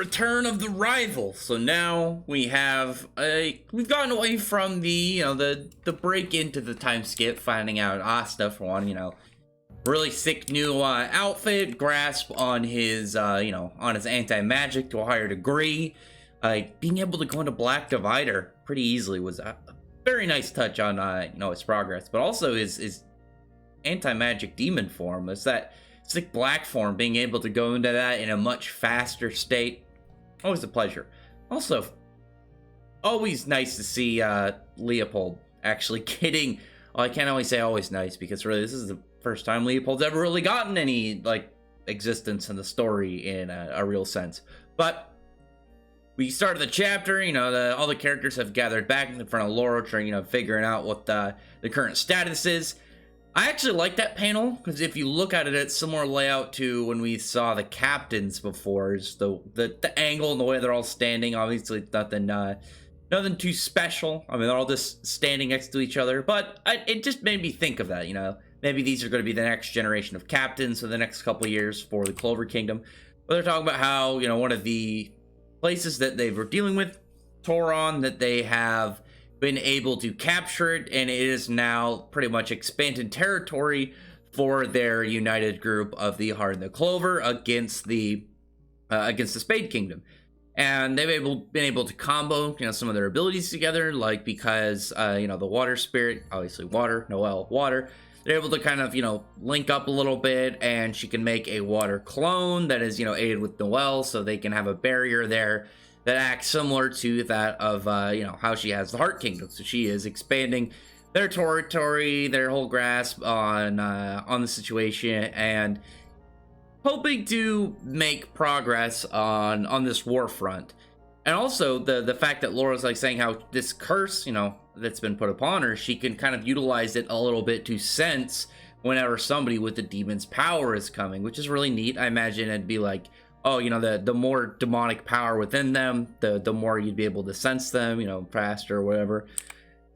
return of the rival. So now we've gotten away from the break into the time skip, finding out Asta for one, really sick new outfit, grasp on his on his anti-magic to a higher degree. Being able to go into Black Divider pretty easily was a very nice touch on his progress, but also his anti-magic demon form. It's that sick black form, being able to go into that in a much faster state. Always a pleasure. Also, always nice to see Leopold actually getting, well, I can't always say always nice, because really this is the first time Leopold's ever really gotten any existence in the story in a real sense. But we started the chapter, all the characters have gathered back in front of Laura, trying, figuring out what the current status is. I actually like that panel, because if you look at it, it's similar layout to when we saw the captains before. It's the angle and the way they're all standing. Obviously, nothing too special. I mean, they're all just standing next to each other. But it just made me think of that, Maybe these are going to be the next generation of captains for the next couple of years for the Clover Kingdom. But they're talking about how, one of the places that they were dealing with, Toron, that they have been able to capture it, and it is now pretty much expanded territory for their united group of the Heart and the Clover against the Spade Kingdom. And they've been able to combo some of their abilities together, because the water spirit, obviously water, Noelle, water, they're able to kind of link up a little bit, and she can make a water clone that is aided with Noelle, so they can have a barrier there that acts similar to that of, how she has the Heart Kingdom. So she is expanding their territory, their whole grasp on the situation, and hoping to make progress on this war front. And also the fact that Laura's saying how this curse, that's been put upon her, she can kind of utilize it a little bit to sense whenever somebody with the demon's power is coming, which is really neat. I imagine it'd be the more demonic power within them, the more you'd be able to sense them, faster or whatever.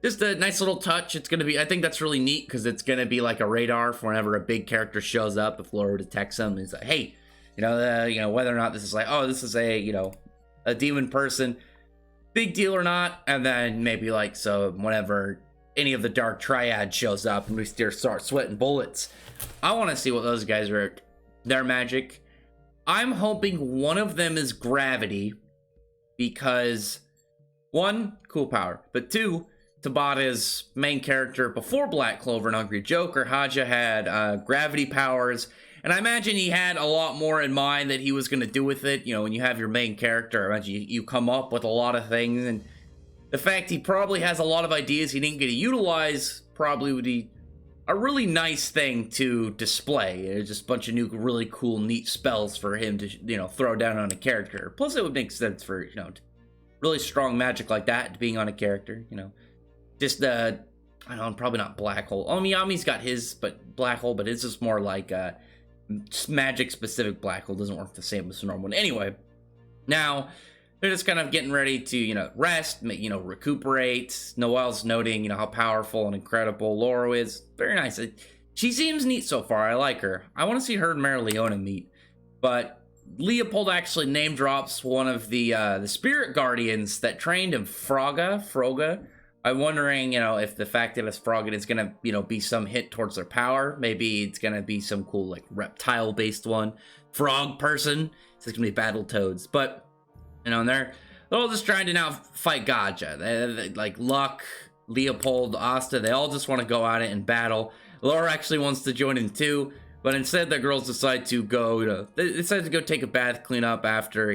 Just a nice little touch. It's going to be, I think that's really neat, because it's going to be like a radar for whenever a big character shows up. If Laura detects them, it's like, hey, whether or not this is this is a demon person, big deal or not. And then maybe so whenever any of the Dark Triad shows up and we start sweating bullets, I want to see what those guys are, their magic. I'm hoping one of them is gravity, because one, cool power, but two, Tabata's main character before Black Clover and Hungry Joker, Haja, had gravity powers, and I imagine he had a lot more in mind that he was going to do with it. When you have your main character, I imagine you come up with a lot of things, and the fact he probably has a lot of ideas he didn't get to utilize probably would be a really nice thing to display. It's just a bunch of new, really cool, neat spells for him to, throw down on a character. Plus, it would make sense for, really strong magic like that being on a character, Just, I don't know, probably not Black Hole. Oh, Miyami's got his, but Black Hole, but it's just more like magic-specific Black Hole. Doesn't work the same as the normal one. Anyway, now they're just kind of getting ready to, rest, recuperate. Noelle's noting, how powerful and incredible Laura is. Very nice. She seems neat so far. I like her. I want to see her and Mary Leona meet. But Leopold actually name drops one of the spirit guardians that trained him, Froga. I'm wondering, if the fact that it's Froga is going to, be some hit towards their power. Maybe it's going to be some cool, reptile-based one. Frog person. It's going to be Battletoads. But and they're all just trying to now fight Gaja. They Luck, Leopold, Asta, they all just want to go at it and battle. Laura actually wants to join in too, but instead the girls decide to go, they decide to go take a bath, clean up after,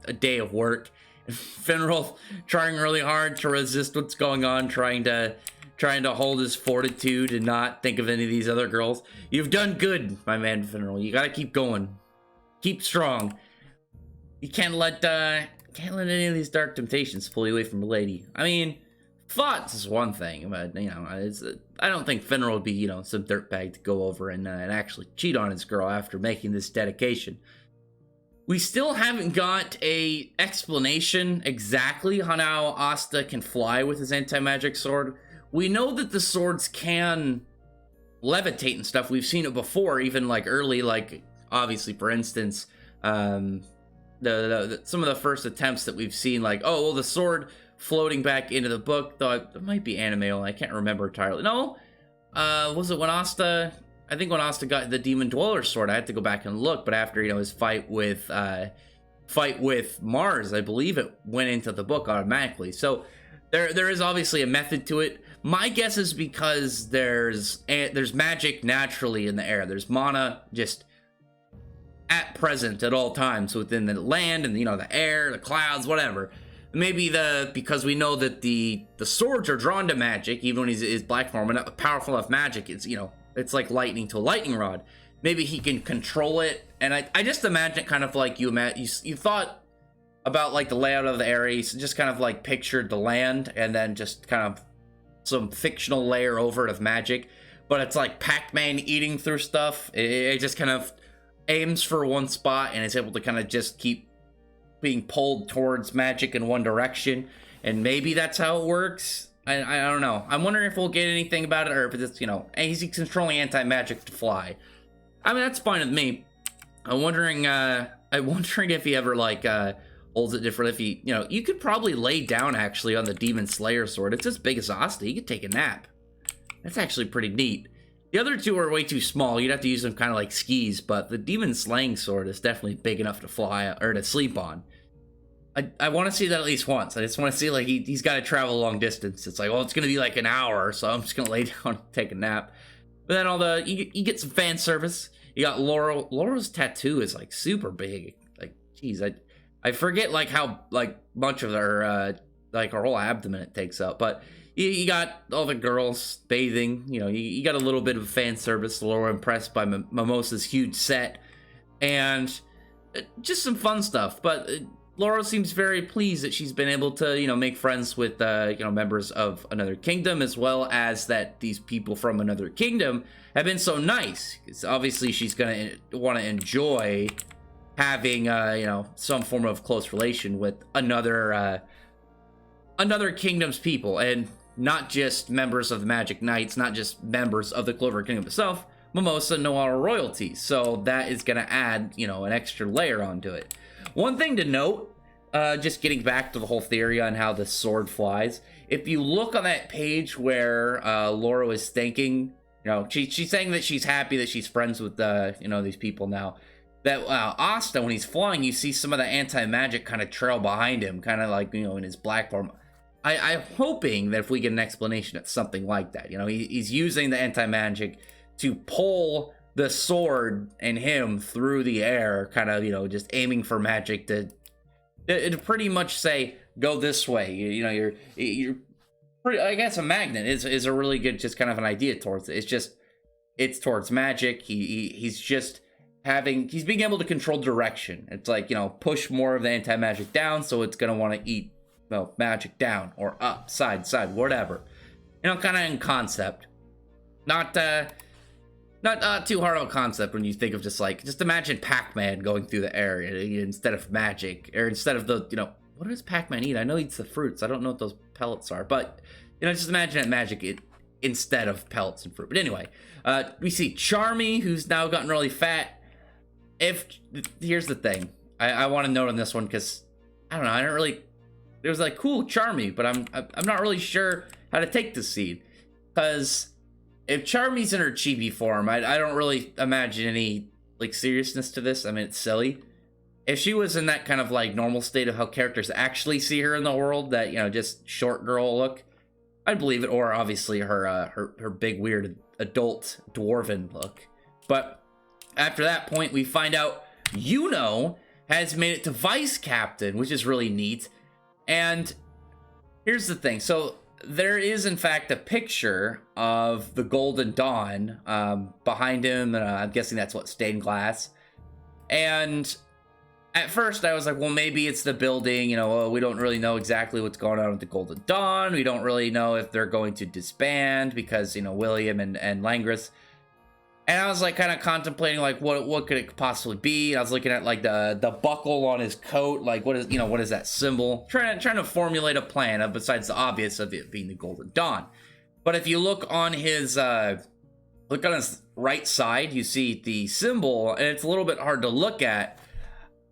a day of work. Finral trying really hard to resist what's going on, trying to hold his fortitude and not think of any of these other girls. You've done good, my man Finral. You gotta keep going. Keep strong. You can't let any of these dark temptations pull you away from a lady. I mean, thoughts is one thing, but I don't think Finral would be some dirtbag to go over and actually cheat on his girl after making this dedication. We still haven't got a explanation exactly on how Asta can fly with his anti-magic sword. We know that the swords can levitate and stuff. We've seen it before, even early, obviously, for instance, some of the first attempts that we've seen, like, oh, well, the sword floating back into the book, though it might be anime only, I can't remember entirely. No, was it when Asta, I think when Asta got the Demon Dweller sword, I had to go back and look, but after, his fight with Mars, I believe it went into the book automatically. So there is obviously a method to it. My guess is because there's magic naturally in the air. There's mana just at present at all times within the land and the air, the clouds, whatever. Maybe because we know that the swords are drawn to magic, even when he's his black form, and powerful enough magic, it's like lightning to a lightning rod. Maybe he can control it, and I just imagine it kind of like you thought about like the layout of the area, so just kind of like pictured the land, and then just kind of some fictional layer over it of magic, but it's like Pac-Man eating through stuff. It just kind of aims for one spot and is able to kind of just keep being pulled towards magic in one direction, and maybe that's how it works. I don't know. I'm wondering if we'll get anything about it, or if it's he's controlling anti-magic to fly. I mean, that's fine with me. I'm wondering if he ever like holds it different. If he, you could probably lay down actually on the Demon Slayer sword. It's as big as Asta. You could take a nap. That's actually pretty neat. The other two are way too small. You'd have to use them kind of like skis, but the Demon Slaying sword is definitely big enough to fly or to sleep on. I want to see that at least once. I just want to see, like, he's got to travel a long distance. It's like, well, it's going to be like an hour, so I'm just going to lay down and take a nap. But then you get some fan service. You got Laurel. Laurel's tattoo is, like, super big. Like, geez, I forget, like, how, like, much of her, like, her whole abdomen it takes up. But you got all the girls bathing. You got a little bit of fan service. Laurel impressed by Mimosa's huge set. And just some fun stuff. But Laurel seems very pleased that she's been able to, make friends with, members of another kingdom, as well as that these people from another kingdom have been so nice. Because obviously she's going to want to enjoy having, some form of close relation with another kingdom's people, and not just members of the Magic Knights, not just members of the Clover Kingdom itself, Mimosa and Noara royalty. So that is going to add, an extra layer onto it. One thing to note, just getting back to the whole theory on how the sword flies, if you look on that page where Laura is thinking, she's saying that she's happy that she's friends with, these people now, that Asta, when he's flying, you see some of the anti-magic kind of trail behind him, kind of like, in his black form. I'm hoping that if we get an explanation, it's something like that. He's using the anti-magic to pull the sword and him through the air, kind of, just aiming for magic to pretty much say, go this way. You're pretty, I guess a magnet is a really good, just kind of an idea towards it. It's towards magic. He's being able to control direction. It's like, push more of the anti-magic down, so it's going to want to eat, magic down or up, side, whatever. Kind of in concept. Not too hard of a concept when you think of just imagine Pac-Man going through the air instead of magic, or instead of the, what does Pac-Man eat? I know he eats the fruits. I don't know what those pellets are, but, just imagine it magic instead of pellets and fruit. But anyway, we see Charmy, who's now gotten really fat. Here's the thing. I want to note on this one, because, I don't know, it was like, cool, Charmy, but I'm not really sure how to take this scene, because if Charmy's in her chibi form, I don't really imagine any, like, seriousness to this. I mean, it's silly. If she was in that kind of, like, normal state of how characters actually see her in the world, that, just short girl look, I'd believe it. Or, obviously, her big, weird, adult, dwarven look. But after that point, we find out Yuno has made it to Vice Captain, which is really neat. And here's the thing. So there is, in fact, a picture of the Golden Dawn behind him. I'm guessing that's what, stained glass. And at first I was like, well, maybe it's the building. We don't really know exactly what's going on with the Golden Dawn. We don't really know if they're going to disband because, William and Langris. And I was like kind of contemplating like what could it possibly be. And I was looking at like the buckle on his coat, like what is that symbol? Trying to formulate a plan besides the obvious of it being the Golden Dawn. But if you look on his right side, you see the symbol, and it's a little bit hard to look at.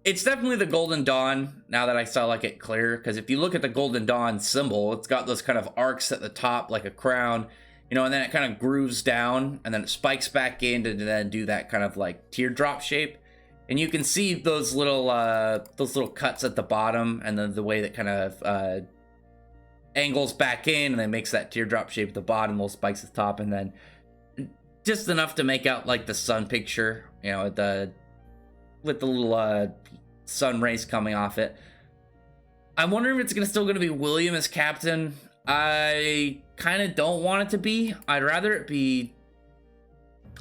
It's definitely the Golden Dawn, now that I saw like it clear, because if you look at the Golden Dawn symbol, it's got those kind of arcs at the top like a crown, you know, and then it kind of grooves down, and then it spikes back in to then do that kind of like teardrop shape. And you can see those little cuts at the bottom, and then the way that kind of angles back in, and then makes that teardrop shape at the bottom, little spikes at the top, and then just enough to make out like the sun picture, you know, with the little sun rays coming off it. I'm wondering if it's still gonna be William as captain. I kind of don't want it to be. I'd rather it be,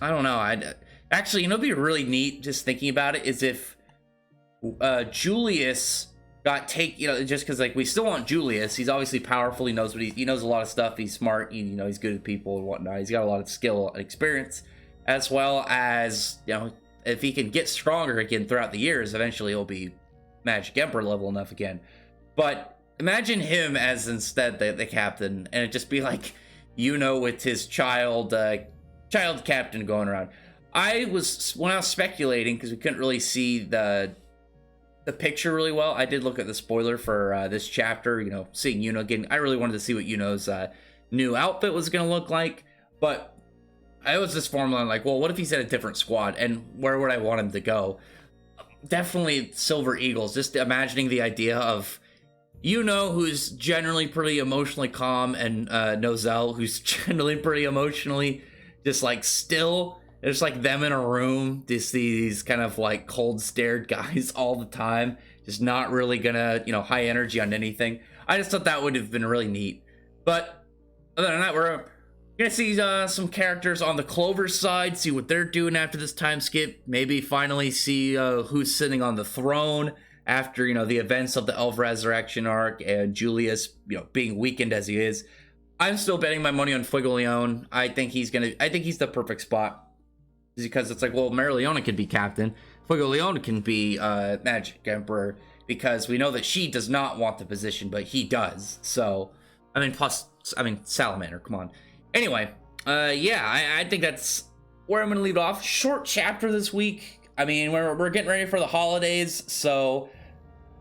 I don't know. Actually, you know, it'd be really neat just thinking about it is if Julius you know, just because like we still want Julius. He's obviously powerful. He knows he knows a lot of stuff. He's smart. You know, he's good at people and whatnot. He's got a lot of skill and experience, as well as, you know, if he can get stronger again throughout the years, eventually he'll be Magic Emperor level enough again. But imagine him as instead the captain, and it'd just be like, you know, with his child captain going around. When I was speculating, because we couldn't really see the picture really well, I did look at the spoiler for this chapter, you know, seeing Yuno getting, I really wanted to see what Yuno's new outfit was going to look like, but I was just formulating like, well, what if he's at a different squad, and where would I want him to go? Definitely Silver Eagles, just imagining the idea of Yuno, who's generally pretty emotionally calm, and Nozel, who's generally pretty emotionally just like still. It's like them in a room, just these kind of like cold stared guys all the time, just not really gonna, you know, high energy on anything. I just thought that would have been really neat. But other than that, we're gonna see some characters on the Clover side, see what they're doing after this time skip. Maybe finally see who's sitting on the throne after, you know, the events of the Elf Resurrection arc and Julius, you know, being weakened as he is. I'm still betting my money on Fuegoleon. I think he's the perfect spot. Because it's like, well, Marileona can be captain, Fuegoleon can be Magic Emperor, because we know that she does not want the position, but he does. So, I mean, Salamander, come on. Anyway, yeah, I think that's where I'm gonna leave it off. Short chapter this week. I mean, we're getting ready for the holidays, so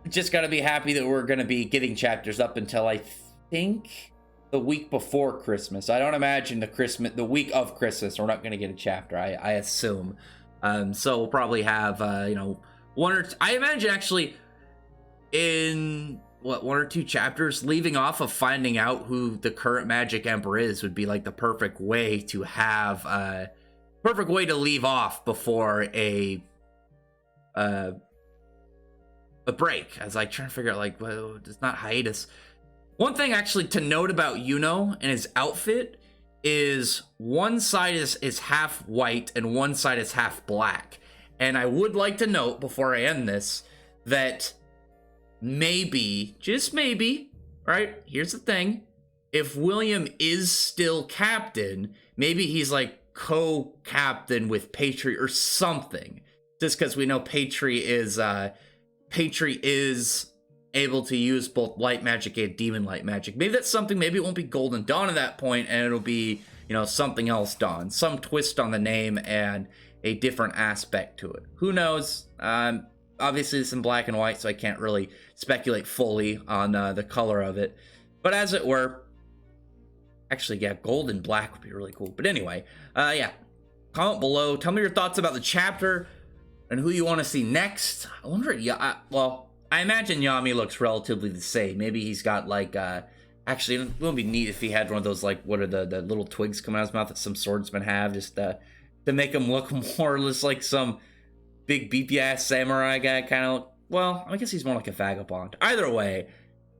just gotta be happy that we're gonna be getting chapters up until I think the week before Christmas. I don't imagine the week of Christmas we're not going to get a chapter, I assume. So we'll probably have you know, I imagine actually in one or two chapters, leaving off of finding out who the current Magic Emperor is would be like the perfect way to have perfect way to leave off before a break. I was like trying to figure out, like, well, it's not hiatus. One thing actually to note about Yuno and his outfit is one side is half white and one side is half black. And I would like to note before I end this that maybe, just maybe, right? Here's the thing. If William is still captain, maybe he's like co-captain with Patri or something. Just because we know Patri is able to use both light magic and demon light magic. Maybe that's something. Maybe it won't be Golden Dawn at that point, and it'll be, you know, something else Dawn. Some twist on the name and a different aspect to it. Who knows? Obviously, it's in black and white, so I can't really speculate fully on the color of it. But as it were, actually, yeah, gold and black would be really cool. But anyway, yeah, comment below. Tell me your thoughts about the chapter and who you want to see next. I wonder, yeah, well, I imagine Yami looks relatively the same. Maybe he's got like, actually, it would be neat if he had one of those, like, what are the little twigs coming out of his mouth that some swordsmen have, just to make him look more or less like some big beefy ass samurai guy, kind of. Well, I guess he's more like a vagabond. Either way,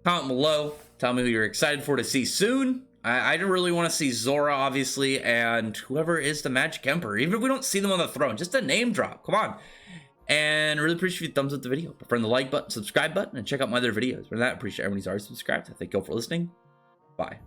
comment below. Tell me who you're excited for to see soon. I don't really want to see Zora, obviously, and whoever is the Magic Emperor. Even if we don't see them on the throne, just a name drop. Come on. And I really appreciate you thumbs up the video. Friend the like button, subscribe button, and check out my other videos. For that, I appreciate everyone who's already subscribed. Thank you all for listening. Bye.